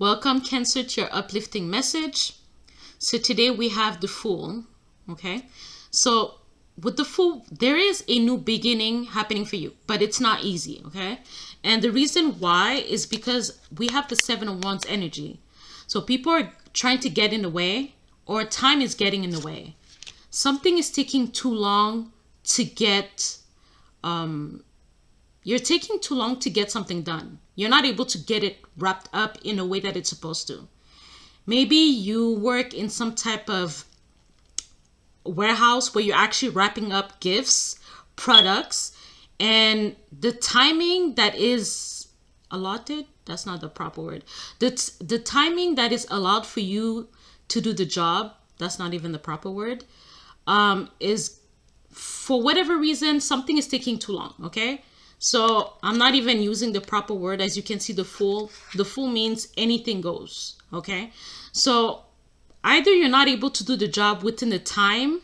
Welcome, Cancer, to your uplifting message. So today we have the Fool. Okay. So with the Fool, there is a new beginning happening for you, but it's not easy. Okay. And the reason why is because we have the Seven of Wands energy. So people are trying to get in the way, or time is getting in the way. Something is taking too long to get, you're taking too long to get something done. You're not able to get it wrapped up in a way that it's supposed to. Maybe you work in some type of warehouse where you're actually wrapping up gifts, products, and the timing that is allotted, that's not the proper word. The timing that is allowed for you to do the job, that's not even the proper word, is for whatever reason, something is taking too long, okay? So I'm not even using the proper word. As you can see, the Fool means anything goes, okay? So either you're not able to do the job within the time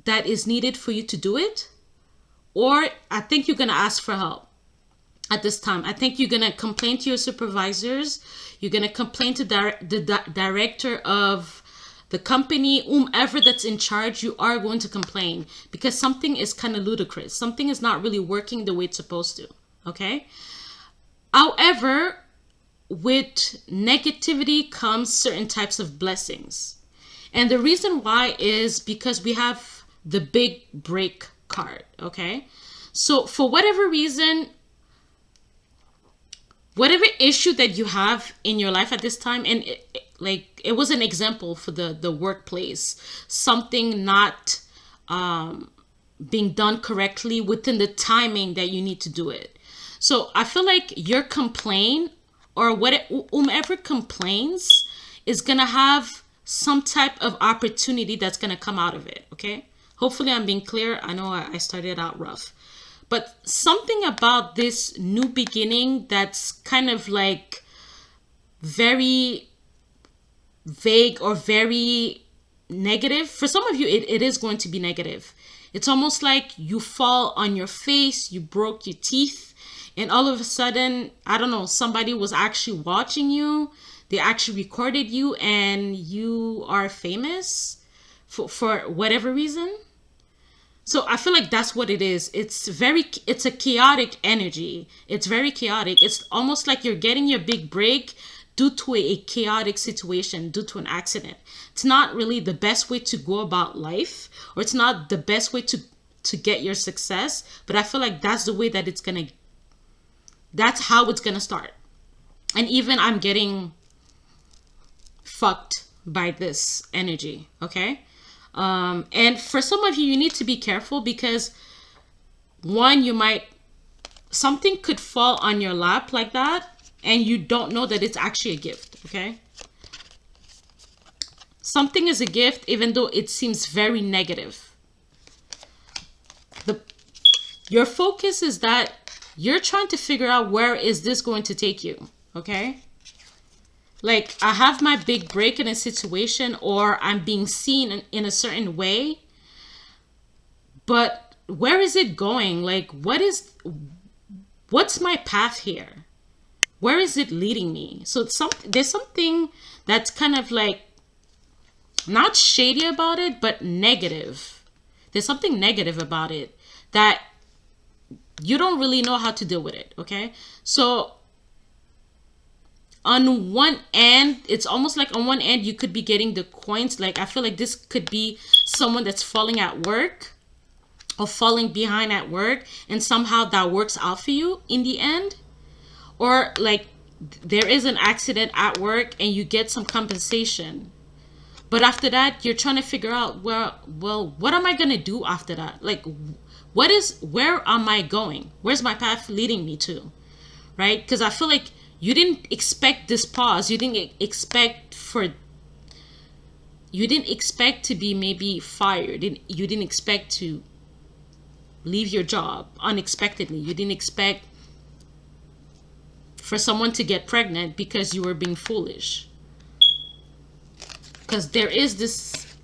that is needed for you to do it, or I think you're going to ask for help at this time. I think you're going to complain to your supervisors. You're going to complain to the director of the company, whomever that's in charge. You are going to complain because something is kind of ludicrous. Something is not really working the way it's supposed to. Okay. However, with negativity comes certain types of blessings. And the reason why is because we have the big break card. Okay. So for whatever reason, whatever issue that you have in your life at this time, and it was an example for the workplace, something not being done correctly within the timing that you need to do it. So I feel like your complaint, or whomever complains, is gonna have some type of opportunity that's gonna come out of it. Okay, hopefully I'm being clear. I know I started out rough, but something about this new beginning that's kind of like very vague or very negative. For some of you, it is going to be negative. It's almost like you fall on your face, you broke your teeth, and all of a sudden, I don't know, somebody was actually watching you. They actually recorded you and you are famous for whatever reason. So I feel like that's what it is. It's a chaotic energy. It's very chaotic. It's almost like you're getting your big break due to a chaotic situation, due to an accident. It's not really the best way to go about life, or it's not the best way to get your success. But I feel like that's the way that that's how it's gonna start. And even I'm getting fucked by this energy, okay? And for some of you, you need to be careful because one, something could fall on your lap like that and you don't know that it's actually a gift, okay? Something is a gift even though it seems very negative. Your focus is that you're trying to figure out where is this going to take you, okay? Like, I have my big break in a situation, or I'm being seen in a certain way, but where is it going? Like, what's my path here? Where is it leading me? So there's something that's kind of like not shady about it, but negative. There's something negative about it that you don't really know how to deal with it, okay? So on one end, it's almost like on one end you could be getting the coins. Like, I feel like this could be someone that's falling at work or falling behind at work, and somehow that works out for you in the end. Or like there is an accident at work and you get some compensation, but after that you're trying to figure out, well, what am I gonna do after that? Like, where am I going? Where's my path leading me to? Right? Because I feel like you didn't expect this pause. You didn't expect to be maybe fired. You didn't expect to leave your job unexpectedly. You didn't expect for someone to get pregnant because you were being foolish. Because there is this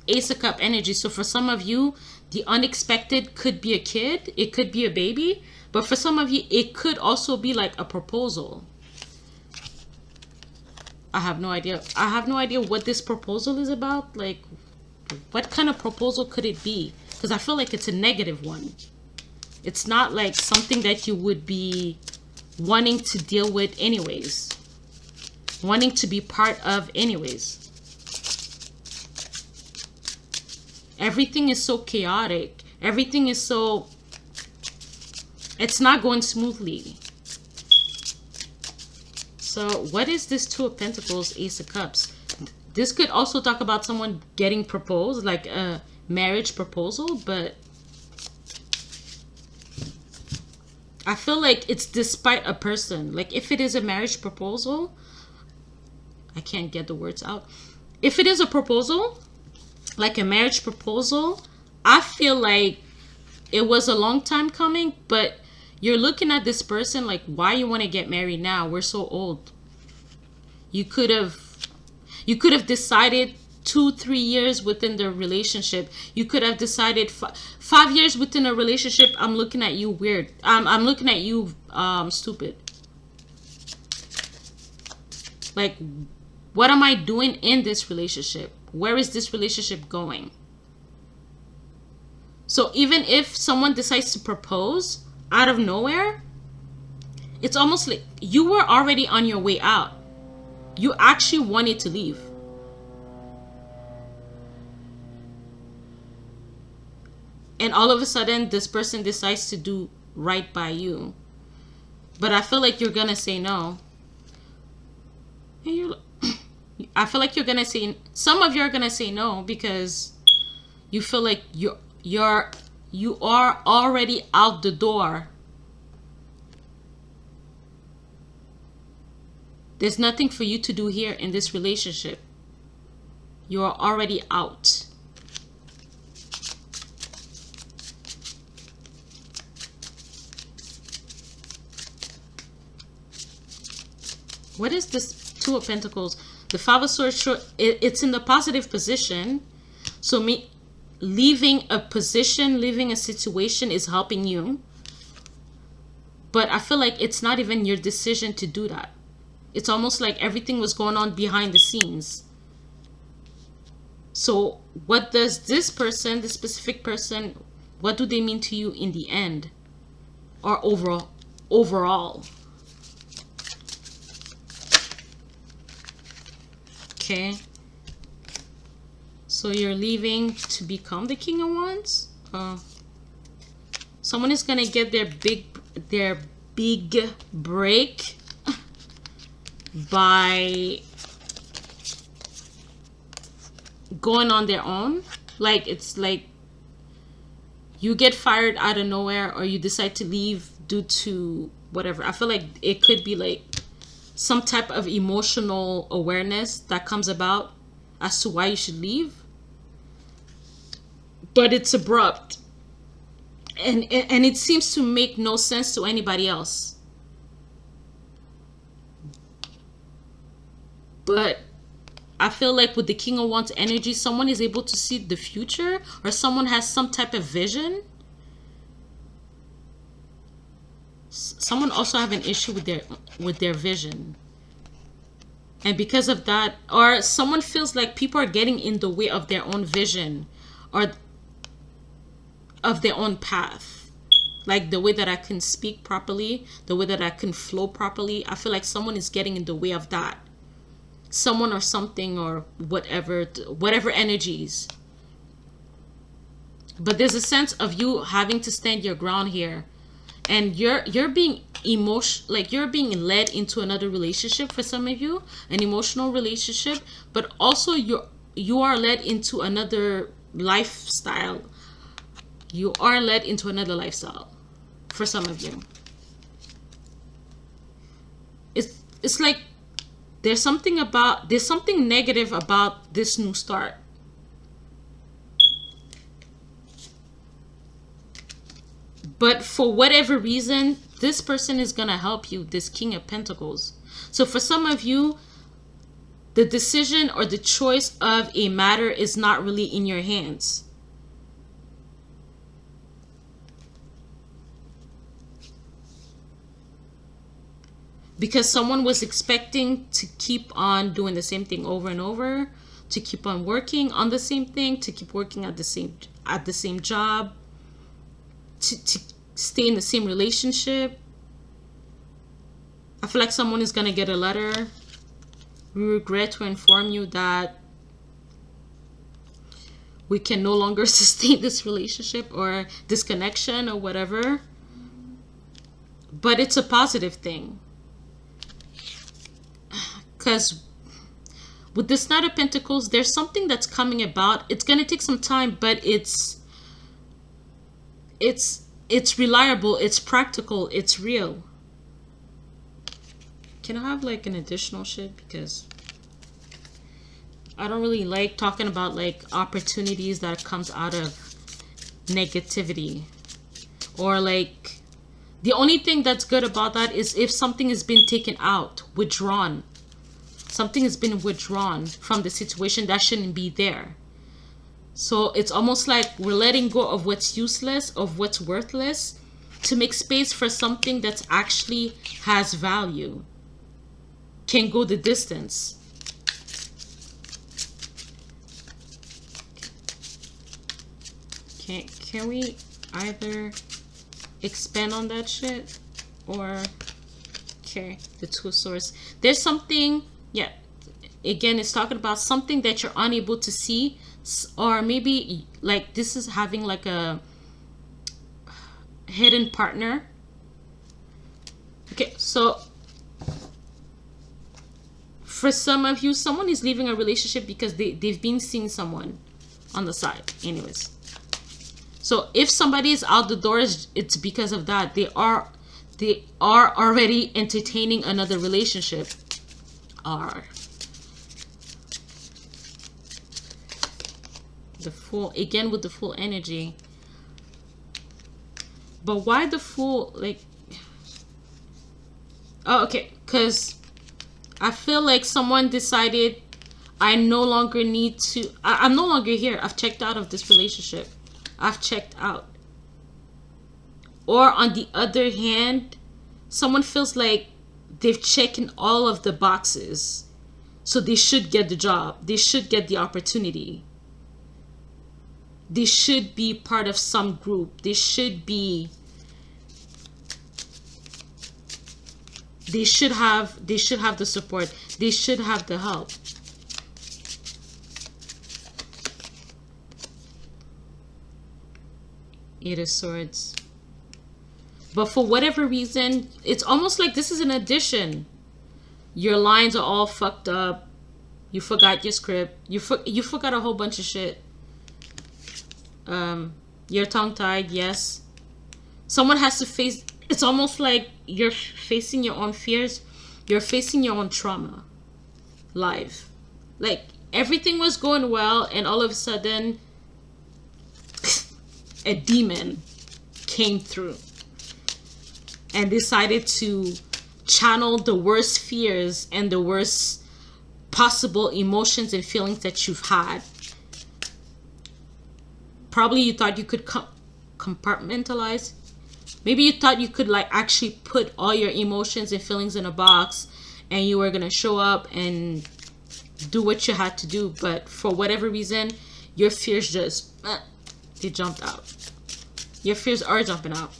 Ace of Cup energy. So for some of you, the unexpected could be a kid. It could be a baby. But for some of you, it could also be like a proposal. I have no idea. I have no idea what this proposal is about. Like, what kind of proposal could it be? Because I feel like it's a negative one. It's not like something that you would be wanting to deal with anyways. Wanting to be part of anyways. Everything is so chaotic. Everything is so... It's not going smoothly. So what is this Two of Pentacles, Ace of Cups? This could also talk about someone getting proposed, like a marriage proposal, but I feel like it's despite a person. Like if it is a marriage proposal, I can't get the words out. If it is a proposal, like a marriage proposal, I feel like it was a long time coming, but you're looking at this person like, why you want to get married now? We're so old. You could have decided 2-3 years within the relationship. You could have decided 5 years within a relationship. I'm looking at you weird. I'm looking at you stupid. Like, what am I doing in this relationship? Where is this relationship going? So even if someone decides to propose out of nowhere, it's almost like you were already on your way out. You actually wanted to leave. And all of a sudden, this person decides to do right by you. But I feel like you're going to say no. And I feel like you're going to say... Some of you are going to say no because you feel like you are already out the door. There's nothing for you to do here in this relationship. You are already out. What is this Two of Pentacles? The Five of Swords, it's in the positive position. So me leaving a position, leaving a situation is helping you. But I feel like it's not even your decision to do that. It's almost like everything was going on behind the scenes. So what does this person, this specific person, what do they mean to you in the end? Or overall? Okay. So you're leaving to become the King of Wands? Someone is gonna get their big break by going on their own. Like it's like you get fired out of nowhere, or you decide to leave due to whatever. I feel like it could be like some type of emotional awareness that comes about as to why you should leave, but it's abrupt and it seems to make no sense to anybody else. But I feel like with the King of Wands energy, someone is able to see the future, or someone has some type of vision. Someone also have an issue with their vision. And because of that, or someone feels like people are getting in the way of their own vision or of their own path. Like the way that I can speak properly, the way that I can flow properly. I feel like someone is getting in the way of that. Someone or something or whatever energies. But there's a sense of you having to stand your ground here. And you're being like you're being led into another relationship for some of you, an emotional relationship, but also you are led into another lifestyle. You are led into another lifestyle for some of you. It's like there's something negative about this new start. But for whatever reason, this person is going to help you, this King of Pentacles. So for some of you, the decision or the choice of a matter is not really in your hands. because someone was expecting to keep on doing the same thing over and over, to keep on working on the same thing, to keep working at the same job, to stay in the same relationship. I feel like someone is gonna get a letter. We regret to inform you that we can no longer sustain this relationship or this connection or whatever. But it's a positive thing. Because with this Knight of Pentacles, there's something that's coming about. It's going to take some time, but it's reliable, it's practical, it's real. Can I have like an additional shit? Because I don't really like talking about like opportunities that comes out of negativity. Or like, the only thing that's good about that is if something has been taken out, withdrawn. Something has been withdrawn from the situation that shouldn't be there. So it's almost like we're letting go of what's useless, of what's worthless, to make space for something that actually has value, can go the distance. Can we either expand on that shit or... Okay, the Two of Swords. There's something, yeah, again, it's talking about something that you're unable to see, or maybe like this is having like a hidden partner. Okay, so for some of you, someone is leaving a relationship because they've been seeing someone on the side. Anyways, so if somebody is out the doors, it's because of that. They are already entertaining another relationship. Are the Fool again with the Fool energy. But why the Fool? Like, oh, okay, because I feel like someone decided I no longer need to, I'm no longer here. I've checked out of this relationship. I've checked out. Or on the other hand, someone feels like they've checked in all of the boxes, so they should get the job. They should get the opportunity. They should be part of some group. They should be... They should have the support. They should have the help. Eight of Swords. But for whatever reason, it's almost like this is an addition. Your lines are all fucked up. You forgot your script. You forgot a whole bunch of shit. You're tongue-tied, yes. Someone has to face... It's almost like you're facing your own fears. You're facing your own trauma. Live. Like, everything was going well, and all of a sudden, a demon came through and decided to channel the worst fears and the worst possible emotions and feelings that you've had. Probably you thought you could compartmentalize. Maybe you thought you could like actually put all your emotions and feelings in a box and you were gonna show up and do what you had to do. But for whatever reason, your fears just, they jumped out. Your fears are jumping out.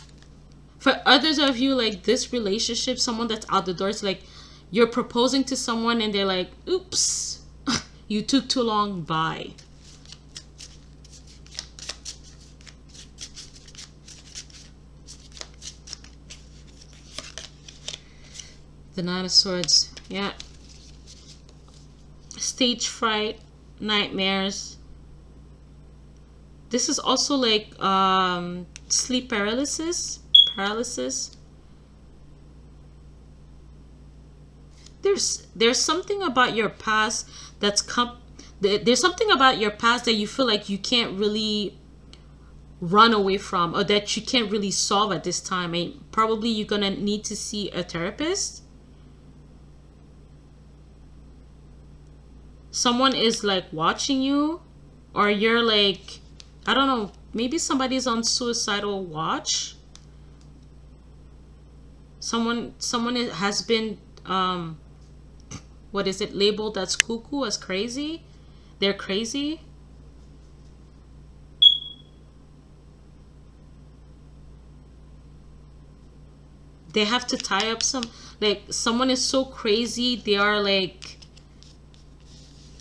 For others of you, like this relationship, someone that's out the door, it's like you're proposing to someone and they're like, oops, you took too long, bye. The Nine of Swords, yeah. Stage fright, nightmares. This is also like sleep paralysis. There's something about your past that's there's something about your past that you feel like you can't really run away from, or that you can't really solve at this time. And probably you're gonna need to see a therapist. Someone is like watching you, or you're like, I don't know, maybe somebody's on suicidal watch. Someone has been what is it, labeled as cuckoo, as crazy. They're crazy. They have to tie up some, like, someone is so crazy, they are like,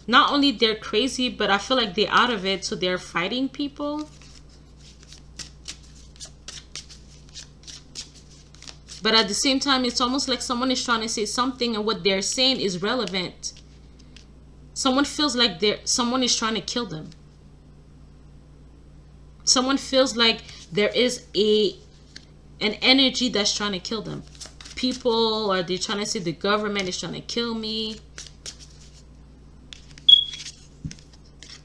not only they're crazy, but I feel like they're out of it, so they're fighting people. But at the same time, it's almost like someone is trying to say something and what they're saying is relevant. Someone feels like someone is trying to kill them. Someone feels like there is an energy that's trying to kill them. People, or they're trying to say the government is trying to kill me.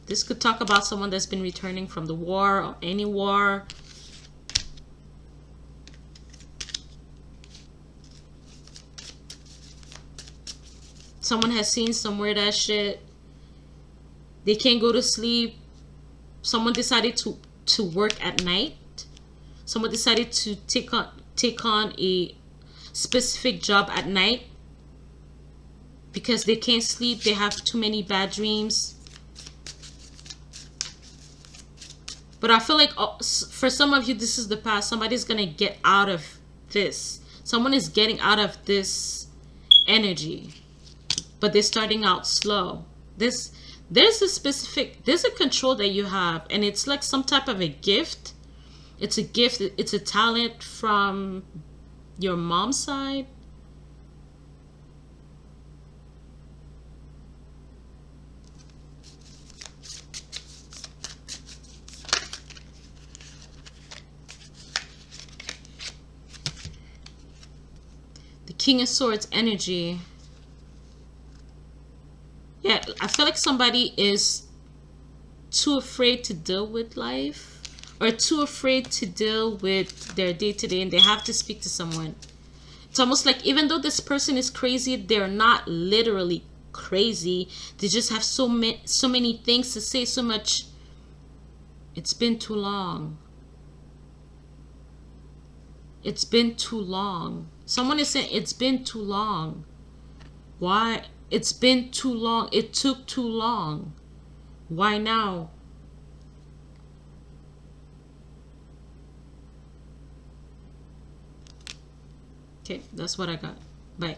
This could talk about someone that's been returning from the war or any war. Someone has seen some weird ass shit. They can't go to sleep. Someone decided to work at night. Someone decided to take on a specific job at night because they can't sleep. They have too many bad dreams. But I feel like for some of you, this is the past. Somebody's gonna get out of this. Someone is getting out of this energy, but they're starting out slow. There's a control that you have, and it's like some type of a gift. It's a gift. It's a talent from your mom's side. The King of Swords energy. Yeah, I feel like somebody is too afraid to deal with life, or too afraid to deal with their day-to-day, and they have to speak to someone. It's almost like even though this person is crazy, they're not literally crazy. They just have so many things to say, so much. It's been too long. It's been too long. Someone is saying it's been too long. Why? It's been too long. It took too long. Why now? Okay, that's what I got. Bye.